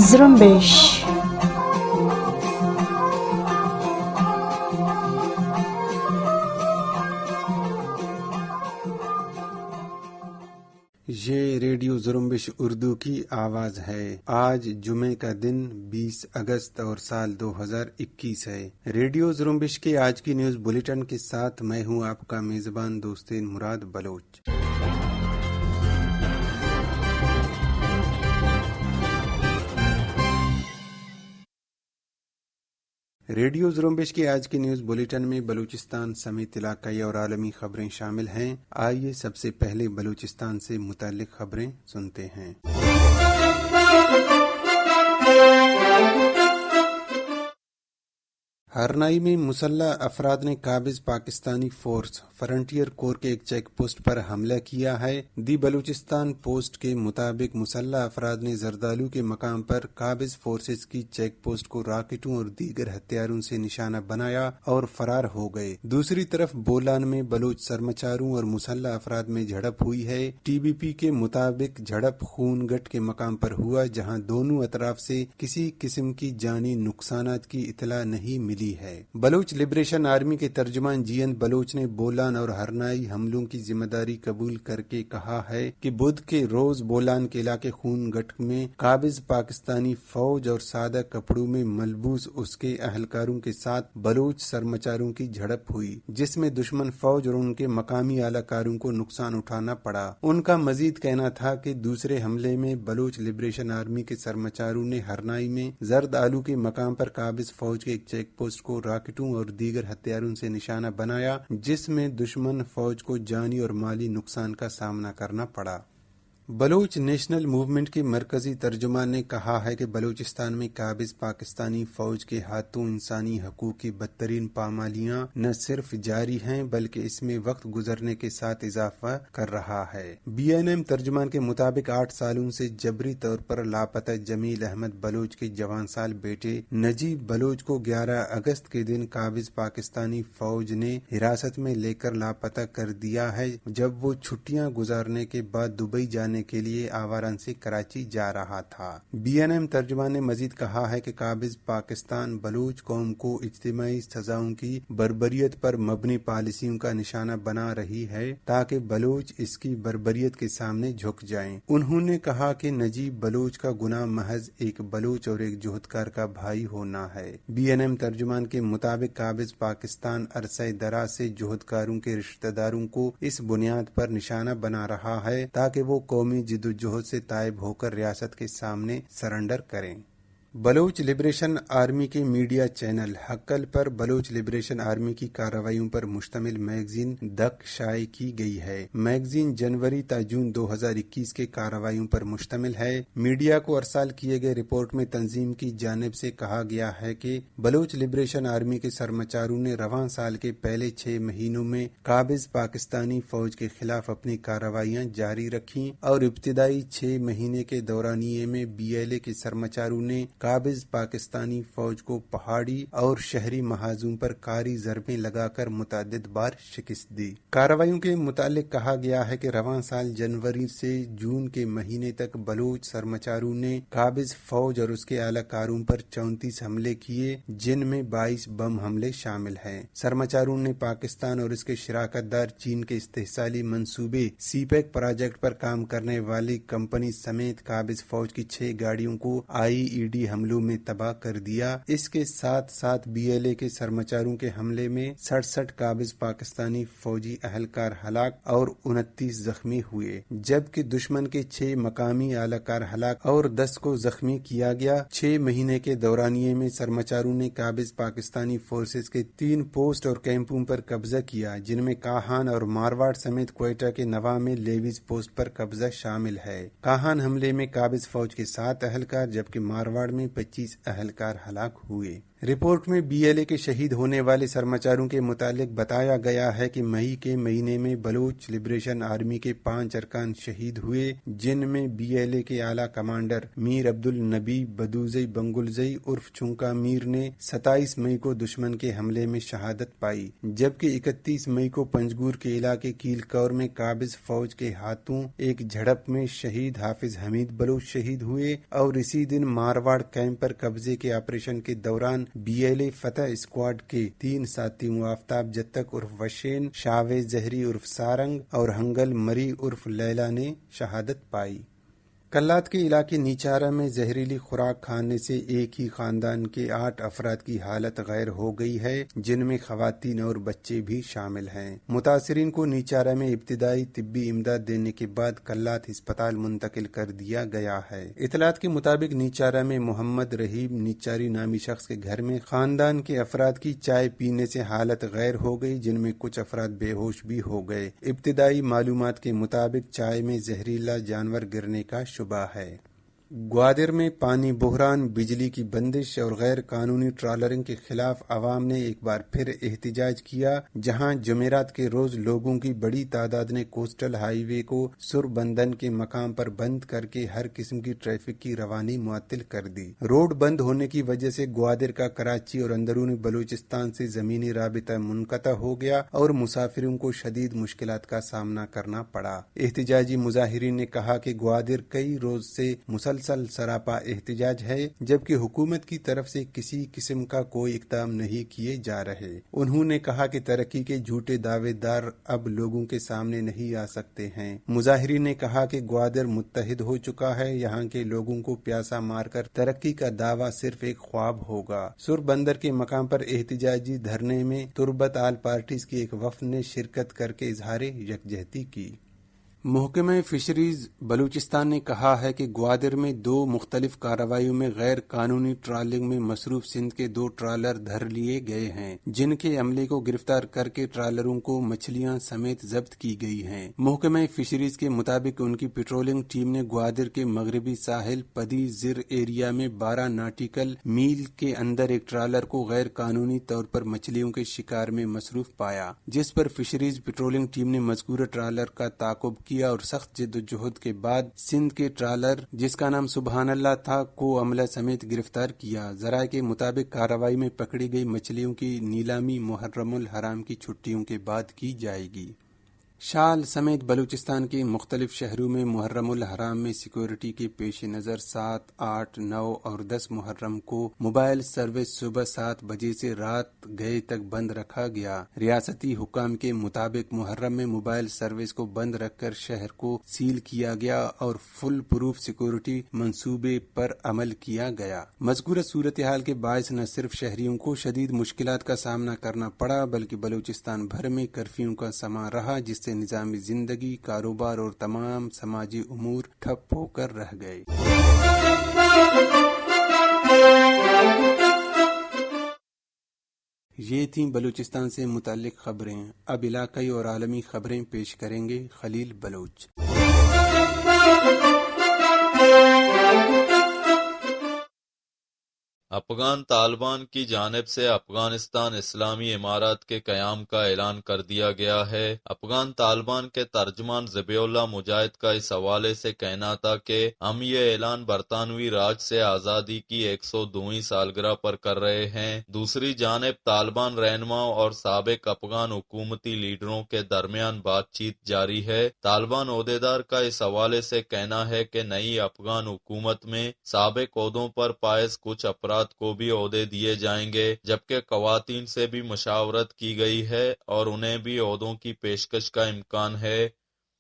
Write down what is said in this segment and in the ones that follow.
زرمبش. یہ ریڈیو زرمبش اردو کی آواز ہے۔ آج جمعے کا دن 20 اگست اور سال 2021 ہے۔ ریڈیو زرمبش کے آج کی نیوز بلیٹن کے ساتھ میں ہوں آپ کا میزبان دوستین مراد بلوچ۔ ریڈیو زرمبش کی آج کی نیوز بلیٹن میں بلوچستان سمیت علاقائی اور عالمی خبریں شامل ہیں۔ آئیے سب سے پہلے بلوچستان سے متعلق خبریں سنتے ہیں۔ ہرنائی میں مسلح افراد نے قابض پاکستانی فورس فرنٹیئر کور کے ایک چیک پوسٹ پر حملہ کیا ہے۔ دی بلوچستان پوسٹ کے مطابق مسلح افراد نے زردالو کے مقام پر قابض فورسز کی چیک پوسٹ کو راکٹوں اور دیگر ہتھیاروں سے نشانہ بنایا اور فرار ہو گئے۔ دوسری طرف بولان میں بلوچ سرمچاروں اور مسلح افراد میں جھڑپ ہوئی ہے۔ ٹی بی پی کے مطابق جھڑپ خون گٹ کے مقام پر ہوا، جہاں دونوں اطراف سے کسی قسم کی جانی نقصانات کی اطلاع نہیں ملی ہے۔ بلوچ لبریشن آرمی کے ترجمان جی این بلوچ نے بولان اور ہرنائی حملوں کی ذمہ داری قبول کر کے کہا ہے کہ بدھ کے روز بولان کے علاقے خون گٹ میں قابض پاکستانی فوج اور سادہ کپڑوں میں ملبوس اس کے اہلکاروں کے ساتھ بلوچ سرمچاروں کی جھڑپ ہوئی، جس میں دشمن فوج اور ان کے مقامی اہلکاروں کو نقصان اٹھانا پڑا۔ ان کا مزید کہنا تھا کہ دوسرے حملے میں بلوچ لبریشن آرمی کے سرمچاروں نے ہرنائی میں زرد آلو کے مقام پر قابض فوج کے ایک چیک پوسٹ کو راکٹوں اور دیگر ہتھیاروں سے نشانہ بنایا، جس میں دشمن فوج کو جانی اور مالی نقصان کا سامنا کرنا پڑا۔ بلوچ نیشنل موومنٹ کے مرکزی ترجمان نے کہا ہے کہ بلوچستان میں قابض پاکستانی فوج کے ہاتھوں انسانی حقوق کی بدترین پامالیاں نہ صرف جاری ہیں بلکہ اس میں وقت گزرنے کے ساتھ اضافہ کر رہا ہے۔ بی این ایم ترجمان کے مطابق 8 سالوں سے جبری طور پر لاپتہ جمیل احمد بلوچ کے جوان سال بیٹے نجیب بلوچ کو 11 اگست کے دن قابض پاکستانی فوج نے حراست میں لے کر لاپتہ کر دیا ہے، جب وہ چھٹیاں گزارنے کے بعد دبئی جانے کے لیے آواران سے کراچی جا رہا تھا۔ بی این ایم ترجمان نے مزید کہا ہے کہ قابض پاکستان بلوچ قوم کو اجتماعی سزاؤں کی بربریت پر مبنی پالیسیوں کا نشانہ بنا رہی ہے تاکہ بلوچ اس کی بربریت کے سامنے جھک جائیں۔ انہوں نے کہا کہ نجیب بلوچ کا گناہ محض ایک بلوچ اور ایک جوہدکار کا بھائی ہونا ہے۔ بی این ایم ترجمان کے مطابق قابض پاکستان عرصہ دراز سے جوہدکاروں کے رشتہ داروں کو اس بنیاد پر نشانہ بنا رہا ہے تاکہ وہ قومی جدوجہد سے تائب ہو کر ریاست کے سامنے سرنڈر کریں۔ بلوچ لبریشن آرمی کے میڈیا چینل حقل پر بلوچ لبریشن آرمی کی کارروائیوں پر مشتمل میگزین دک شائع کی گئی ہے۔ میگزین جنوری تا جون 2021 کے کارروائیوں پر مشتمل ہے۔ میڈیا کو ارسال کیے گئے رپورٹ میں تنظیم کی جانب سے کہا گیا ہے کہ بلوچ لبریشن آرمی کے سرمچاروں نے رواں سال کے پہلے 6 مہینوں میں قابض پاکستانی فوج کے خلاف اپنی کارروائیاں جاری رکھیں اور ابتدائی 6 مہینے کے دورانیے میں بی ایل اے کے سرمچاروں نے قابض پاکستانی فوج کو پہاڑی اور شہری محاذوں پر کاری ضربیں لگا کر متعدد بار شکست دی۔ کارروائیوں کے متعلق کہا گیا ہے کہ رواں سال جنوری سے جون کے مہینے تک بلوچ سرمچاروں نے قابض فوج اور اس کے اعلی کاروں پر 34 حملے کیے، جن میں 22 بم حملے شامل ہیں۔ سرمچاروں نے پاکستان اور اس کے شراکت دار چین کے استحصالی منصوبے سی پیک پروجیکٹ پر کام کرنے والی کمپنی سمیت قابض فوج کی 6 گاڑیوں کو آئی ای ڈی حملوں میں تباہ کر دیا۔ اس کے ساتھ ساتھ بی ایل اے کے سرمچاروں کے حملے میں 67 قابض پاکستانی فوجی اہلکار ہلاک اور 29 زخمی ہوئے، جبکہ دشمن کے 6 مقامی اہلکار ہلاک اور 10 کو زخمی کیا گیا۔ 6 مہینے کے دورانیے میں سرمچاروں نے قابض پاکستانی فورسز کے 3 پوسٹ اور کیمپوں پر قبضہ کیا، جن میں کاہان اور مارواڑ سمیت کوئٹہ کے نواں میں لیویز پوسٹ پر قبضہ شامل ہے۔ کاہان حملے میں قابض فوج کے 7 اہلکار جبکہ مارواڑ میں 25 اہلکار ہلاک ہوئے۔ رپورٹ میں بی ایل اے کے شہید ہونے والے سرماچاروں کے متعلق بتایا گیا ہے کہ مئی کے مہینے میں بلوچ لبریشن آرمی کے 5 ارکان شہید ہوئے، جن میں بی ایل اے کے اعلیٰ کمانڈر میر عبدالنبی بدوزئی بنگلزئی عرف چونکا میر نے 27 مئی کو دشمن کے حملے میں شہادت پائی، جبکہ 31 مئی کو پنجگور کے علاقے کیل کور میں قابض فوج کے ہاتھوں ایک جھڑپ میں شہید حافظ حمید بلوچ شہید ہوئے، اور اسی دن مارواڑ کیمپ پر قبضے کے آپریشن کے دوران B L A Fateh squad کے 3 ساتھیوں آفتاب جتک عرف وشین، شاویز زہری عرف سارنگ اور ہنگل مری عرف لیلا نے شہادت پائی۔ کلات کے علاقے نیچارا میں زہریلی خوراک کھانے سے ایک ہی خاندان کے 8 افراد کی حالت غیر ہو گئی ہے، جن میں خواتین اور بچے بھی شامل ہیں۔ متاثرین کو نیچارا میں ابتدائی طبی امداد دینے کے بعد کلات ہسپتال منتقل کر دیا گیا ہے۔ اطلاعات کے مطابق نیچارا میں محمد رحیم نیچاری نامی شخص کے گھر میں خاندان کے افراد کی چائے پینے سے حالت غیر ہو گئی، جن میں کچھ افراد بے ہوش بھی ہو گئے۔ ابتدائی معلومات کے مطابق چائے میں زہریلا جانور گرنے کا شبہ ہے۔ گوادر میں پانی بحران، بجلی کی بندش اور غیر قانونی ٹرالرنگ کے خلاف عوام نے ایک بار پھر احتجاج کیا، جہاں جمعرات کے روز لوگوں کی بڑی تعداد نے کوسٹل ہائی وے کو سر بندن کے مقام پر بند کر کے ہر قسم کی ٹریفک کی روانی معطل کر دی۔ روڈ بند ہونے کی وجہ سے گوادر کا کراچی اور اندرونی بلوچستان سے زمینی رابطہ منقطع ہو گیا اور مسافروں کو شدید مشکلات کا سامنا کرنا پڑا۔ احتجاجی مظاہرین نے کہا کہ گوادر کئی روز سے مسلسل سراپا احتجاج ہے، جبکہ حکومت کی طرف سے کسی قسم کا کوئی اقدام نہیں کیے جا رہے۔ انہوں نے کہا کہ ترقی کے جھوٹے دعوے دار اب لوگوں کے سامنے نہیں آ سکتے ہیں۔ مظاہرین نے کہا کہ گوادر متحد ہو چکا ہے، یہاں کے لوگوں کو پیاسا مار کر ترقی کا دعویٰ صرف ایک خواب ہوگا۔ سر بندر کے مقام پر احتجاجی دھرنے میں تربت آل پارٹیز کی ایک وفد نے شرکت کر کے اظہار یکجہتی کی۔ محکمہ فشریز بلوچستان نے کہا ہے کہ گوادر میں 2 مختلف کارروائیوں میں غیر قانونی ٹرالنگ میں مصروف سندھ کے 2 ٹرالر دھر لیے گئے ہیں، جن کے عملے کو گرفتار کر کے ٹرالروں کو مچھلیاں سمیت ضبط کی گئی ہیں۔ محکمہ فشریز کے مطابق ان کی پیٹرولنگ ٹیم نے گوادر کے مغربی ساحل پدی زر ایریا میں 12 ناٹیکل میل کے اندر ایک ٹرالر کو غیر قانونی طور پر مچھلیوں کے شکار میں مصروف پایا، جس پر فشریز پیٹرولنگ ٹیم نے مذکورہ ٹرالر کا تعاقب کیا اور سخت جدوجہد کے بعد سندھ کے ٹرالر جس کا نام سبحان اللہ تھا کو عملہ سمیت گرفتار کیا۔ ذرائع کے مطابق کارروائی میں پکڑی گئی مچھلیوں کی نیلامی محرم الحرام کی چھٹیوں کے بعد کی جائے گی۔ شال سمیت بلوچستان کے مختلف شہروں میں محرم الحرام میں سیکورٹی کے پیش نظر 7، 8، 9 اور 10 محرم کو موبائل سروس صبح 7 بجے سے رات گئے تک بند رکھا گیا۔ ریاستی حکام کے مطابق محرم میں موبائل سروس کو بند رکھ کر شہر کو سیل کیا گیا اور فل پروف سیکورٹی منصوبے پر عمل کیا گیا۔ مذکورہ صورتحال کے باعث نہ صرف شہریوں کو شدید مشکلات کا سامنا کرنا پڑا بلکہ بلوچستان بھر میں کرفیو کا سماں رہا، جس سے نظامی زندگی، کاروبار اور تمام سماجی امور ٹھپ ہو کر رہ گئے۔ یہ تھیں بلوچستان سے متعلق خبریں۔ اب علاقائی اور عالمی خبریں پیش کریں گے خلیل بلوچ۔ افغان طالبان کی جانب سے افغانستان اسلامی امارات کے قیام کا اعلان کر دیا گیا ہے۔ افغان طالبان کے ترجمان ذبیح اللہ مجاہد کا اس حوالے سے کہنا تھا کہ ہم یہ اعلان برطانوی راج سے آزادی کی 102ویں سالگرہ پر کر رہے ہیں۔ دوسری جانب طالبان رہنماؤں اور سابق افغان حکومتی لیڈروں کے درمیان بات چیت جاری ہے۔ طالبان عہدیدار کا اس حوالے سے کہنا ہے کہ نئی افغان حکومت میں سابق عہدوں پر فائز کچھ افراد کو بھی عہدے دیے جائیں گے، جبکہ خواتین سے بھی مشاورت کی گئی ہے اور انہیں بھی عہدوں کی پیشکش کا امکان ہے۔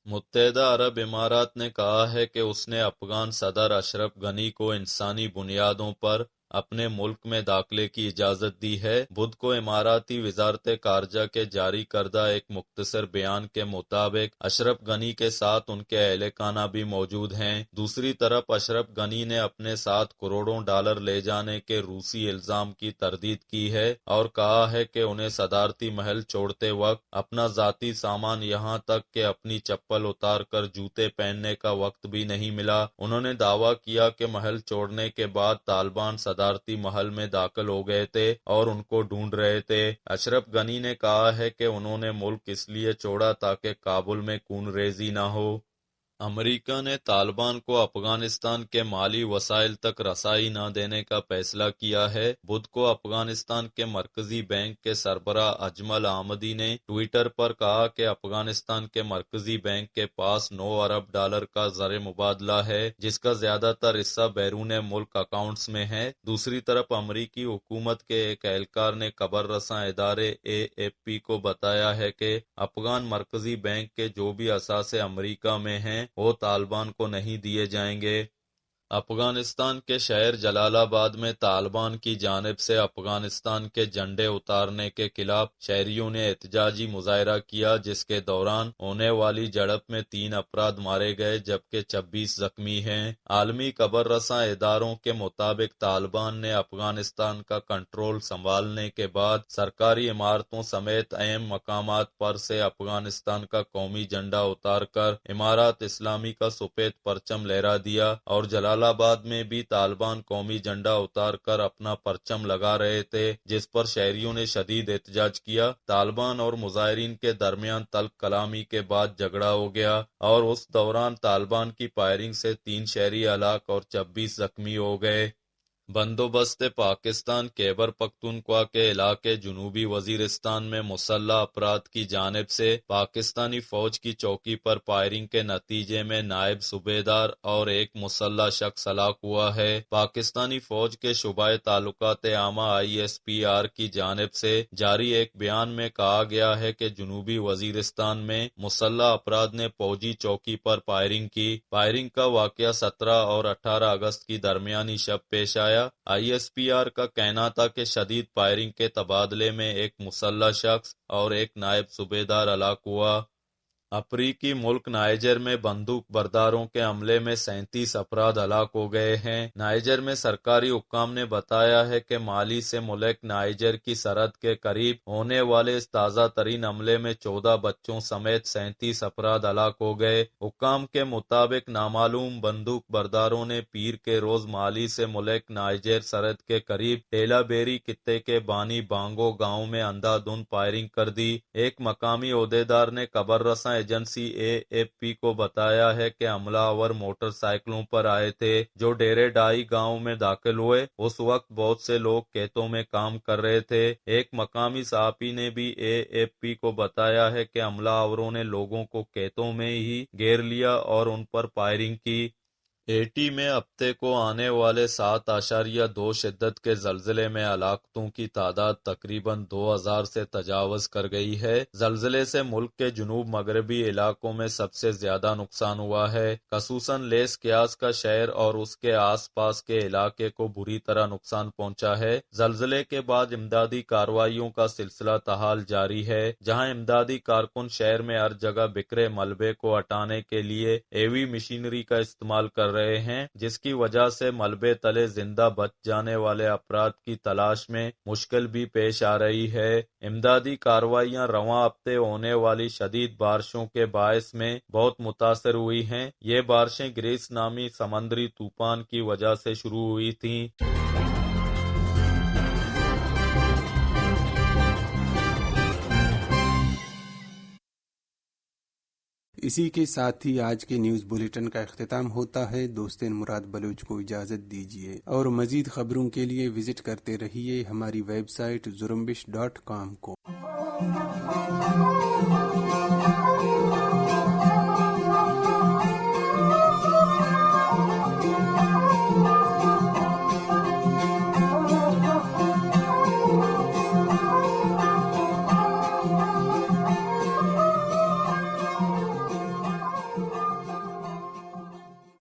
متحدہ عرب امارات نے کہا ہے کہ اس نے افغان صدر اشرف غنی کو انسانی بنیادوں پر اپنے ملک میں داخلے کی اجازت دی ہے۔ بدھ کو اماراتی وزارت خارجہ کے جاری کردہ ایک مختصر بیان کے مطابق اشرف غنی کے ساتھ ان کے اہل خانہ بھی موجود ہیں۔ دوسری طرف اشرف غنی نے اپنے ساتھ کروڑوں ڈالر لے جانے کے روسی الزام کی تردید کی ہے اور کہا ہے کہ انہیں صدارتی محل چھوڑتے وقت اپنا ذاتی سامان یہاں تک کہ اپنی چپل اتار کر جوتے پہننے کا وقت بھی نہیں ملا۔ انہوں نے دعویٰ کیا کہ محل چھوڑنے کے بعد طالبان صدارتی محل میں داخل ہو گئے تھے اور ان کو ڈھونڈ رہے تھے۔ اشرف غنی نے کہا ہے کہ انہوں نے ملک اس لیے چھوڑا تاکہ کابل میں خون ریزی نہ ہو۔ امریکہ نے طالبان کو افغانستان کے مالی وسائل تک رسائی نہ دینے کا فیصلہ کیا ہے۔ بدھ کو افغانستان کے مرکزی بینک کے سربراہ اجمل احمدی نے ٹویٹر پر کہا کہ افغانستان کے مرکزی بینک کے پاس 9 ارب ڈالر کا زر مبادلہ ہے، جس کا زیادہ تر حصہ بیرون ملک اکاؤنٹس میں ہے۔ دوسری طرف امریکی حکومت کے ایک اہلکار نے خبر رساں ادارے AFP کو بتایا ہے کہ افغان مرکزی بینک کے جو بھی اثاثے امریکہ میں ہیں وہ طالبان کو نہیں دیے جائیں گے۔ افغانستان کے شہر جلال آباد میں طالبان کی جانب سے افغانستان کے جھنڈے اتارنے کے خلاف شہریوں نے احتجاجی مظاہرہ کیا، جس کے دوران ہونے والی جھڑپ میں 3 افراد مارے گئے جبکہ 26 زخمی ہیں۔ عالمی خبر رساں اداروں کے مطابق طالبان نے افغانستان کا کنٹرول سنبھالنے کے بعد سرکاری عمارتوں سمیت اہم مقامات پر سے افغانستان کا قومی جھنڈا اتار کر امارات اسلامی کا سفید پرچم لہرا دیا، اور جلال آباد میں بھی طالبان قومی جھنڈا اتار کر اپنا پرچم لگا رہے تھے، جس پر شہریوں نے شدید احتجاج کیا۔ طالبان اور مظاہرین کے درمیان تلخ کلامی کے بعد جھگڑا ہو گیا اور اس دوران طالبان کی فائرنگ سے 3 شہری ہلاک اور 26 زخمی ہو گئے۔ بندوبست پاکستان خیبر پختونخوا کے علاقے جنوبی وزیرستان میں مسلح افراد کی جانب سے پاکستانی فوج کی چوکی پر فائرنگ کے نتیجے میں نائب صوبیدار اور ایک مسلح شخص ہلاک ہوا ہے۔ پاکستانی فوج کے شعبہ تعلقات عامہ ISPR کی جانب سے جاری ایک بیان میں کہا گیا ہے کہ جنوبی وزیرستان میں مسلح افراد نے فوجی چوکی پر فائرنگ کی۔ فائرنگ کا واقعہ 17 اور 18 اگست کی درمیانی شب پیش آیا۔ ISPR کا کہنا تھا کہ شدید فائرنگ کے تبادلے میں ایک مسلح شخص اور ایک نائب صوبیدار ہلاک ہوا۔ افریقی ملک نائجر میں بندوق برداروں کے حملے میں 37 افراد ہلاک ہو گئے ہیں۔ نائجر میں سرکاری حکام نے بتایا ہے کہ مالی سے ملک نائجر کی سرحد کے قریب ہونے والے اس تازہ ترین حملے میں 14 بچوں سمیت 37 افراد ہلاک ہو گئے۔ حکام کے مطابق نامعلوم بندوق برداروں نے پیر کے روز مالی سے ملک نائجر سرحد کے قریب ٹیلا بیری خطے کے بانی بانگو گاؤں میں اندھا دھند فائرنگ کر دی۔ ایک مقامی عہدیدار نے خبر رساں ایجنسی AFP کو بتایا ہے کہ حملہ آور موٹر سائیکلوں پر آئے تھے جو ڈیرے ڈائی گاؤں میں داخل ہوئے۔ اس وقت بہت سے لوگ کھیتوں میں کام کر رہے تھے۔ ایک مقامی صحافی نے بھی AFP کو بتایا ہے کہ حملہ آوروں نے لوگوں کو کھیتوں میں ہی گھیر لیا اور ان پر فائرنگ کی۔ ہیٹی میں ہفتے کو آنے والے 7.2 شدت کے زلزلے میں ہلاکتوں کی تعداد تقریباً 2000 سے تجاوز کر گئی ہے۔ زلزلے سے ملک کے جنوب مغربی علاقوں میں سب سے زیادہ نقصان ہوا ہے، خصوصاً لیس کیاس کا شہر اور اس کے آس پاس کے علاقے کو بری طرح نقصان پہنچا ہے۔ زلزلے کے بعد امدادی کارروائیوں کا سلسلہ تحال جاری ہے، جہاں امدادی کارکن شہر میں ہر جگہ بکھرے ملبے کو ہٹانے کے لیے ہیوی مشینری کا استعمال کر رہے ہیں، جس کی وجہ سے ملبے تلے زندہ بچ جانے والے افراد کی تلاش میں مشکل بھی پیش آ رہی ہے۔ امدادی کارروائیاں رواں ہفتے ہونے والی شدید بارشوں کے باعث میں بہت متاثر ہوئی ہیں۔ یہ بارشیں گریس نامی سمندری طوفان کی وجہ سے شروع ہوئی تھیں۔ اسی کے ساتھ ہی آج کے نیوز بلیٹن کا اختتام ہوتا ہے۔ دوستین مراد بلوچ کو اجازت دیجیے اور مزید خبروں کے لیے وزٹ کرتے رہیے ہماری ویب سائٹ زرمبش.com کو۔